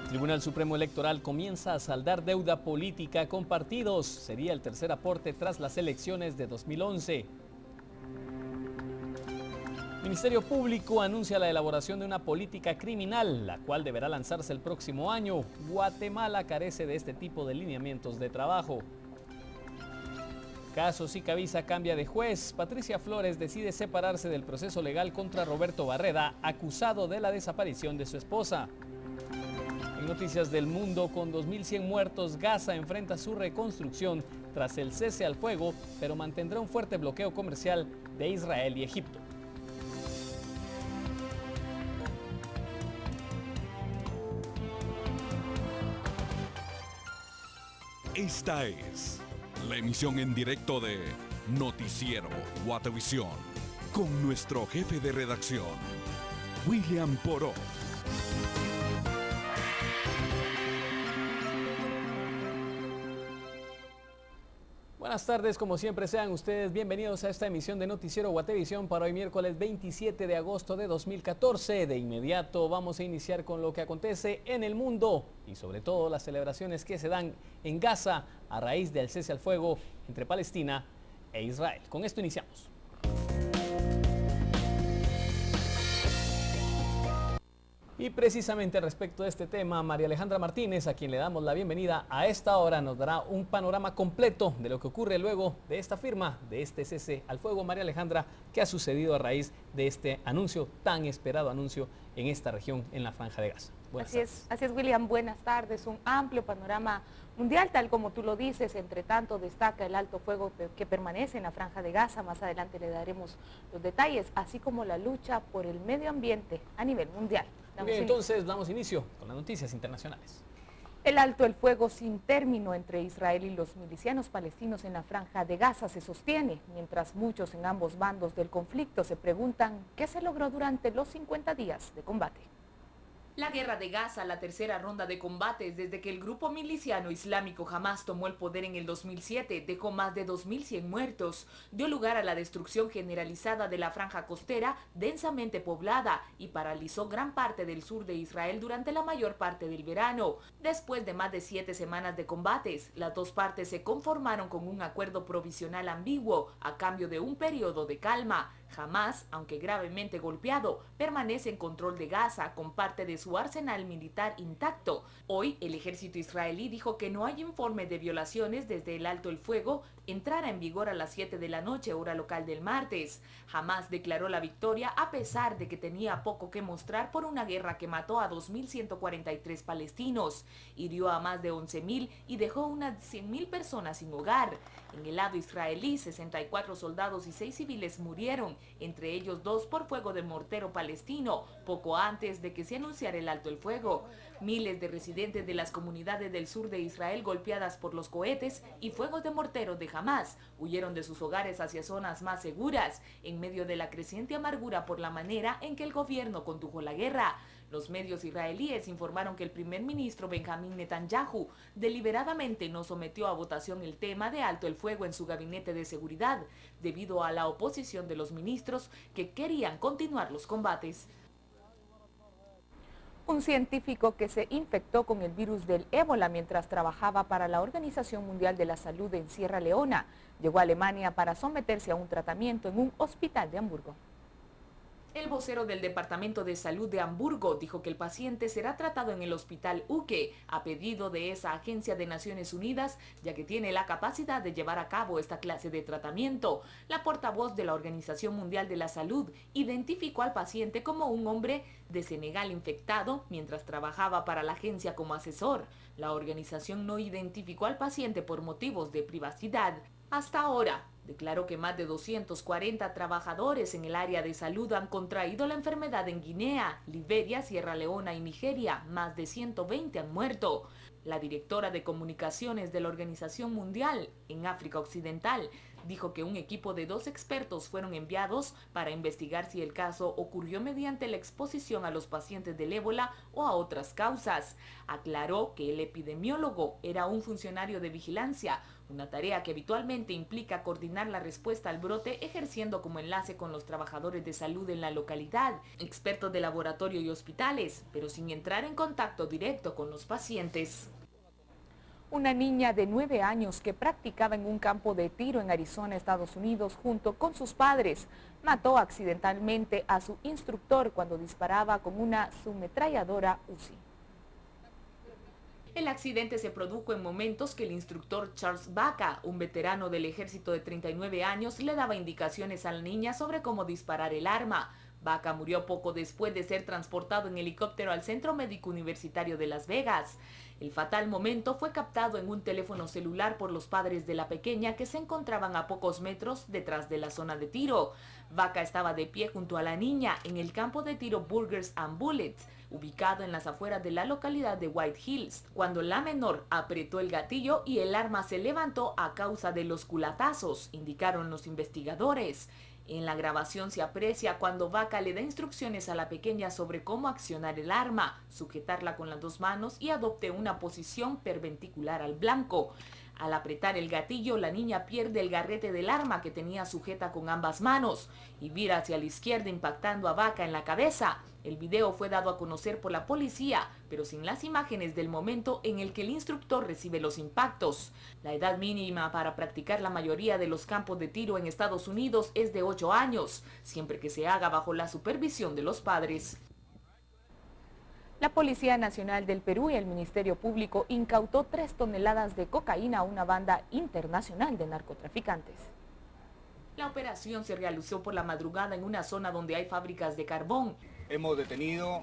El Tribunal Supremo Electoral comienza a saldar deuda política con partidos. Sería el tercer aporte tras las elecciones de 2011. Ministerio Público anuncia la elaboración de una política criminal, la cual deberá lanzarse el próximo año. Guatemala carece de este tipo de lineamientos de trabajo. Caso Sicavisa cambia de juez. Patricia Flores decide separarse del proceso legal contra Roberto Barreda, acusado de la desaparición de su esposa. En noticias del mundo, con 2.100 muertos, Gaza enfrenta su reconstrucción tras el cese al fuego, pero mantendrá un fuerte bloqueo comercial de Israel y Egipto. Esta es la emisión en directo de Noticiero Guatevisión, con nuestro jefe de redacción, William Poró. Buenas tardes, como siempre sean ustedes bienvenidos a esta emisión de Noticiero Guatevisión para hoy miércoles 27 de agosto de 2014. De inmediato vamos a iniciar con lo que acontece en el mundo y sobre todo las celebraciones que se dan en Gaza a raíz del cese al fuego entre Palestina e Israel. Con esto iniciamos. Y precisamente respecto de este tema, María Alejandra Martínez, a quien le damos la bienvenida a esta hora, nos dará un panorama completo de lo que ocurre luego de esta firma, de este cese al fuego. María Alejandra, ¿qué ha sucedido a raíz de este anuncio, tan esperado anuncio en esta región, en la Franja de Gaza? Así es, William, buenas tardes. Un amplio panorama mundial, tal como tú lo dices. Entre tanto, destaca el alto fuego que permanece en la Franja de Gaza. Más adelante le daremos los detalles, así como la lucha por el medio ambiente a nivel mundial. Bien, entonces damos inicio con las noticias internacionales. El alto el fuego sin término entre Israel y los milicianos palestinos en la Franja de Gaza se sostiene, mientras muchos en ambos bandos del conflicto se preguntan qué se logró durante los 50 días de combate. La guerra de Gaza, la tercera ronda de combates desde que el grupo miliciano islámico Hamás tomó el poder en el 2007, dejó más de 2.100 muertos, dio lugar a la destrucción generalizada de la franja costera densamente poblada y paralizó gran parte del sur de Israel durante la mayor parte del verano. Después de más de 7 semanas de combates, las dos partes se conformaron con un acuerdo provisional ambiguo a cambio de un periodo de calma. Hamás, aunque gravemente golpeado, permanece en control de Gaza con parte de su arsenal militar intacto. Hoy, el ejército israelí dijo que no hay informe de violaciones desde el alto el fuego entrara en vigor a las 7 de la noche, hora local del martes. Hamás declaró la victoria a pesar de que tenía poco que mostrar por una guerra que mató a 2.143 palestinos, hirió a más de 11.000 y dejó unas 100.000 personas sin hogar. En el lado israelí, 64 soldados y 6 civiles murieron, entre ellos 2 por fuego de mortero palestino, poco antes de que se anunciara el alto el fuego. Miles de residentes de las comunidades del sur de Israel golpeadas por los cohetes y fuegos de mortero de Hamás huyeron de sus hogares hacia zonas más seguras, en medio de la creciente amargura por la manera en que el gobierno condujo la guerra. Los medios israelíes informaron que el primer ministro Benjamín Netanyahu deliberadamente no sometió a votación el tema de alto el fuego en su gabinete de seguridad, debido a la oposición de los ministros que querían continuar los combates. Un científico que se infectó con el virus del ébola mientras trabajaba para la Organización Mundial de la Salud en Sierra Leona llegó a Alemania para someterse a un tratamiento en un hospital de Hamburgo. El vocero del Departamento de Salud de Hamburgo dijo que el paciente será tratado en el Hospital Uke a pedido de esa agencia de Naciones Unidas, ya que tiene la capacidad de llevar a cabo esta clase de tratamiento. La portavoz de la Organización Mundial de la Salud identificó al paciente como un hombre de Senegal infectado mientras trabajaba para la agencia como asesor. La organización no identificó al paciente por motivos de privacidad. Hasta ahora, declaró que más de 240 trabajadores en el área de salud han contraído la enfermedad en Guinea, Liberia, Sierra Leona y Nigeria. Más de 120 han muerto. La directora de comunicaciones de la Organización Mundial en África Occidental dijo que un equipo de 2 expertos fueron enviados para investigar si el caso ocurrió mediante la exposición a los pacientes del ébola o a otras causas. Aclaró que el epidemiólogo era un funcionario de vigilancia, una tarea que habitualmente implica coordinar la respuesta al brote ejerciendo como enlace con los trabajadores de salud en la localidad, expertos de laboratorio y hospitales, pero sin entrar en contacto directo con los pacientes. Una niña de 9 años que practicaba en un campo de tiro en Arizona, Estados Unidos, junto con sus padres, mató accidentalmente a su instructor cuando disparaba con una submetralladora Uzi. El accidente se produjo en momentos que el instructor Charles Baca, un veterano del ejército de 39 años, le daba indicaciones a la niña sobre cómo disparar el arma. Baca murió poco después de ser transportado en helicóptero al Centro Médico Universitario de Las Vegas. El fatal momento fue captado en un teléfono celular por los padres de la pequeña que se encontraban a pocos metros detrás de la zona de tiro. Baca estaba de pie junto a la niña en el campo de tiro Burgers and Bullets, ubicado en las afueras de la localidad de White Hills, cuando la menor apretó el gatillo y el arma se levantó a causa de los culatazos, indicaron los investigadores. En la grabación se aprecia cuando Baca le da instrucciones a la pequeña sobre cómo accionar el arma, sujetarla con las 2 manos y adopte una posición perpendicular al blanco. Al apretar el gatillo, la niña pierde el garrete del arma que tenía sujeta con ambas manos y vira hacia la izquierda impactando a Baca en la cabeza. El video fue dado a conocer por la policía, pero sin las imágenes del momento en el que el instructor recibe los impactos. La edad mínima para practicar la mayoría de los campos de tiro en Estados Unidos es de 8 años, siempre que se haga bajo la supervisión de los padres. La Policía Nacional del Perú y el Ministerio Público incautó 3 toneladas de cocaína a una banda internacional de narcotraficantes. La operación se realizó por la madrugada en una zona donde hay fábricas de carbón. Hemos detenido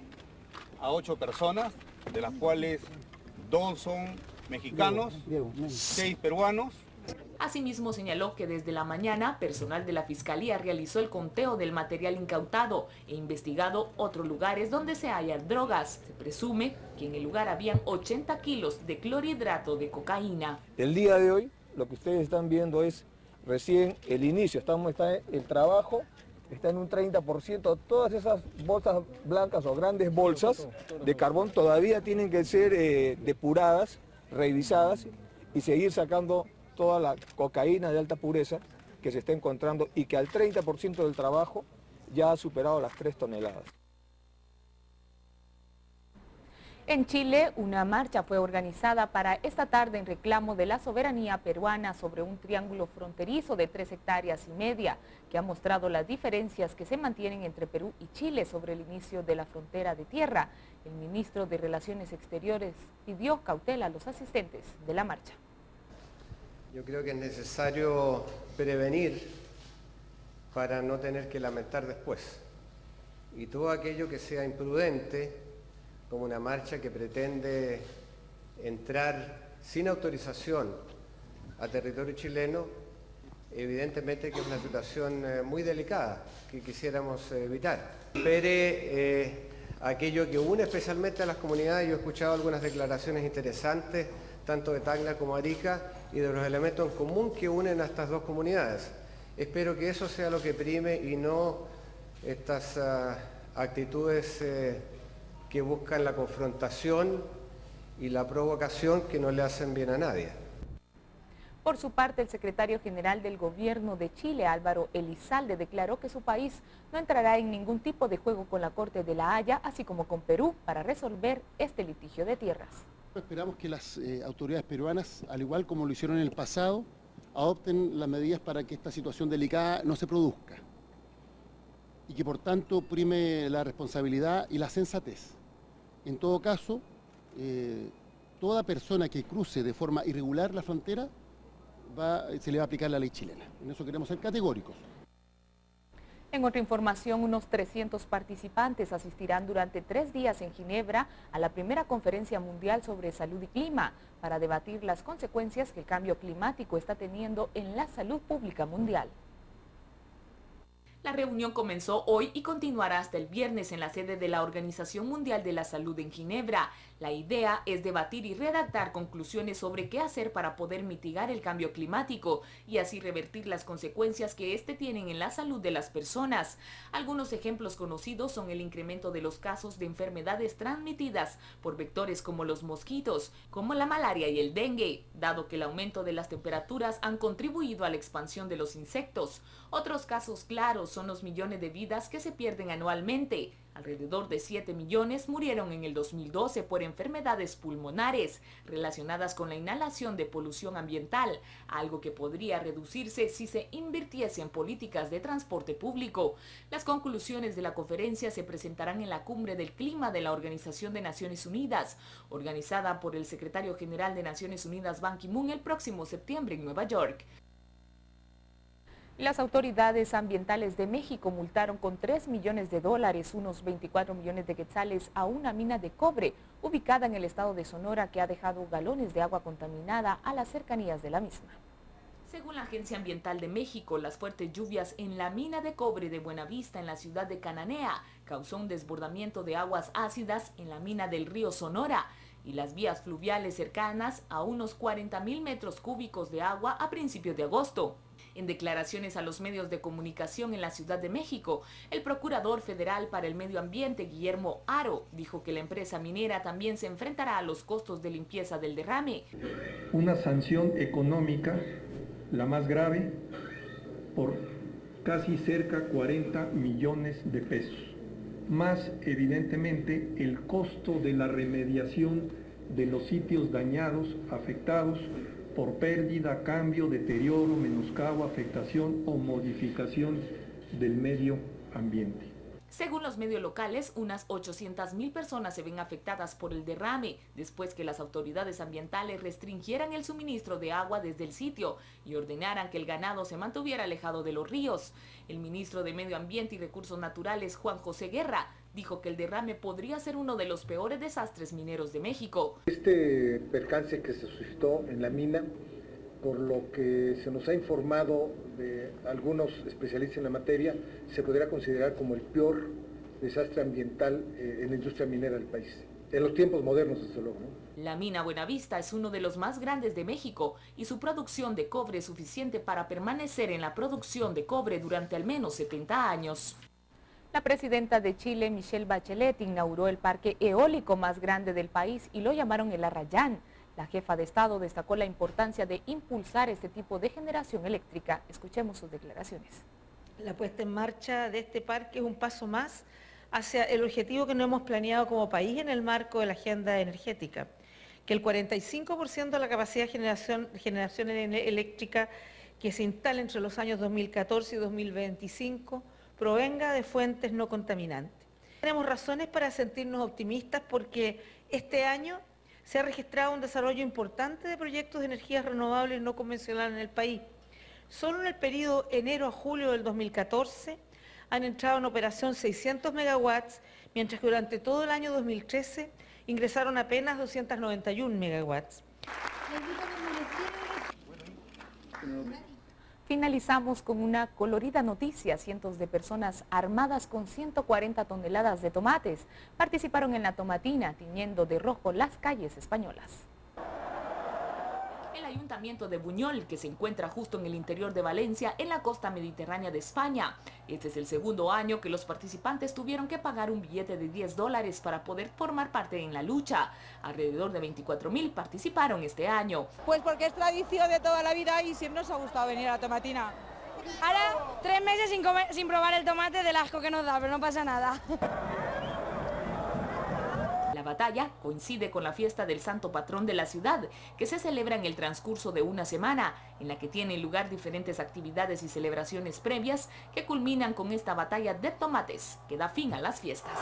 a 8 personas, de las cuales 2 son mexicanos, 6 peruanos. Asimismo señaló que desde la mañana personal de la Fiscalía realizó el conteo del material incautado e investigado otros lugares donde se hallan drogas. Se presume que en el lugar habían 80 kilos de clorhidrato de cocaína. El día de hoy lo que ustedes están viendo es recién el inicio, el trabajo está en un 30%, todas esas bolsas blancas o grandes bolsas de carbón todavía tienen que ser depuradas, revisadas y seguir sacando toda la cocaína de alta pureza que se está encontrando y que al 30% del trabajo ya ha superado las 3 toneladas. En Chile, una marcha fue organizada para esta tarde en reclamo de la soberanía peruana sobre un triángulo fronterizo de 3,5 hectáreas que ha mostrado las diferencias que se mantienen entre Perú y Chile sobre el inicio de la frontera de tierra. El ministro de Relaciones Exteriores pidió cautela a los asistentes de la marcha. Yo creo que es necesario prevenir para no tener que lamentar después. Y todo aquello que sea imprudente, como una marcha que pretende entrar sin autorización a territorio chileno, evidentemente que es una situación muy delicada que quisiéramos evitar. Pero aquello que une especialmente a las comunidades, yo he escuchado algunas declaraciones interesantes, tanto de Tacna como Arica, y de los elementos en común que unen a estas 2 comunidades. Espero que eso sea lo que prime y no estas actitudes que buscan la confrontación y la provocación que no le hacen bien a nadie. Por su parte, el secretario general del Gobierno de Chile, Álvaro Elizalde, declaró que su país no entrará en ningún tipo de juego con la Corte de La Haya, así como con Perú, para resolver este litigio de tierras. Esperamos que las autoridades peruanas, al igual como lo hicieron en el pasado, adopten las medidas para que esta situación delicada no se produzca y que por tanto prime la responsabilidad y la sensatez. En todo caso, toda persona que cruce de forma irregular la frontera se le va a aplicar la ley chilena. En eso queremos ser categóricos. En otra información, unos 300 participantes asistirán durante 3 días en Ginebra a la primera conferencia mundial sobre salud y clima para debatir las consecuencias que el cambio climático está teniendo en la salud pública mundial. La reunión comenzó hoy y continuará hasta el viernes en la sede de la Organización Mundial de la Salud en Ginebra. La idea es debatir y redactar conclusiones sobre qué hacer para poder mitigar el cambio climático y así revertir las consecuencias que éste tienen en la salud de las personas. Algunos ejemplos conocidos son el incremento de los casos de enfermedades transmitidas por vectores como los mosquitos, como la malaria y el dengue, dado que el aumento de las temperaturas han contribuido a la expansión de los insectos. Otros casos claros son los millones de vidas que se pierden anualmente. Alrededor de 7 millones murieron en el 2012 por enfermedades pulmonares relacionadas con la inhalación de polución ambiental, algo que podría reducirse si se invirtiese en políticas de transporte público. Las conclusiones de la conferencia se presentarán en la Cumbre del Clima de la Organización de Naciones Unidas, organizada por el secretario general de Naciones Unidas Ban Ki-moon el próximo septiembre en Nueva York. Las autoridades ambientales de México multaron con $3 millones, unos 24 millones de quetzales, a una mina de cobre ubicada en el estado de Sonora que ha dejado galones de agua contaminada a las cercanías de la misma. Según la Agencia Ambiental de México, las fuertes lluvias en la mina de cobre de Buenavista en la ciudad de Cananea causó un desbordamiento de aguas ácidas en la mina del río Sonora y las vías fluviales cercanas a unos 40.000 metros cúbicos de agua a principios de agosto. En declaraciones a los medios de comunicación en la Ciudad de México, el Procurador Federal para el Medio Ambiente, Guillermo Haro, dijo que la empresa minera también se enfrentará a los costos de limpieza del derrame. Una sanción económica, la más grave, por casi cerca 40 millones de pesos. Más evidentemente el costo de la remediación de los sitios dañados, afectados, por pérdida, cambio, deterioro, menoscabo, afectación o modificación del medio ambiente. Según los medios locales, unas 800.000 personas se ven afectadas por el derrame, después que las autoridades ambientales restringieran el suministro de agua desde el sitio y ordenaran que el ganado se mantuviera alejado de los ríos. El ministro de Medio Ambiente y Recursos Naturales, Juan José Guerra, dijo que el derrame podría ser uno de los peores desastres mineros de México. Este percance que se suscitó en la mina, por lo que se nos ha informado de algunos especialistas en la materia, se podría considerar como el peor desastre ambiental en la industria minera del país. En los tiempos modernos, desde luego, ¿no? La mina Buenavista es uno de los más grandes de México y su producción de cobre es suficiente para permanecer en la producción de cobre durante al menos 70 años. La presidenta de Chile, Michelle Bachelet, inauguró el parque eólico más grande del país y lo llamaron el Arrayán. La jefa de Estado destacó la importancia de impulsar este tipo de generación eléctrica. Escuchemos sus declaraciones. La puesta en marcha de este parque es un paso más hacia el objetivo que nos hemos planeado como país en el marco de la agenda energética, que el 45% de la capacidad de generación eléctrica que se instale entre los años 2014 y 2025 provenga de fuentes no contaminantes. Tenemos razones para sentirnos optimistas porque este año se ha registrado un desarrollo importante de proyectos de energías renovables no convencionales en el país. Solo en el periodo enero a julio del 2014 han entrado en operación 600 megawatts, mientras que durante todo el año 2013 ingresaron apenas 291 megawatts. Finalizamos con una colorida noticia. Cientos de personas armadas con 140 toneladas de tomates participaron en la tomatina, tiñendo de rojo las calles españolas. El Ayuntamiento de Buñol, que se encuentra justo en el interior de Valencia, en la costa mediterránea de España. Este es el segundo año que los participantes tuvieron que pagar un billete de $10 para poder formar parte en la lucha. Alrededor de 24.000 participaron este año. Pues porque es tradición de toda la vida y siempre nos ha gustado venir a la tomatina. Ahora 3 meses sin probar el tomate del asco que nos da, pero no pasa nada. La batalla coincide con la fiesta del santo patrón de la ciudad, que se celebra en el transcurso de una semana, en la que tienen lugar diferentes actividades y celebraciones previas que culminan con esta batalla de tomates, que da fin a las fiestas.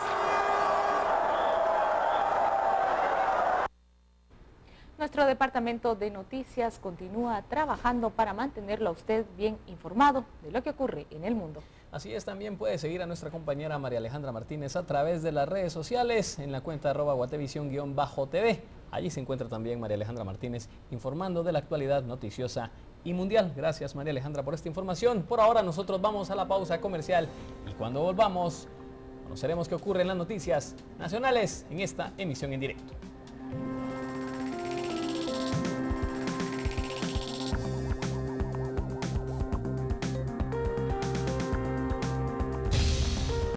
nuestro departamento de noticias continúa trabajando para mantenerlo a usted bien informado de lo que ocurre en el mundo. Así es, también puede seguir a nuestra compañera María Alejandra Martínez a través de las redes sociales en la cuenta @guatevisión_TV. Allí se encuentra también María Alejandra Martínez informando de la actualidad noticiosa y mundial. Gracias, María Alejandra, por esta información. Por ahora nosotros vamos a la pausa comercial y cuando volvamos conoceremos qué ocurre en las noticias nacionales en esta emisión en directo.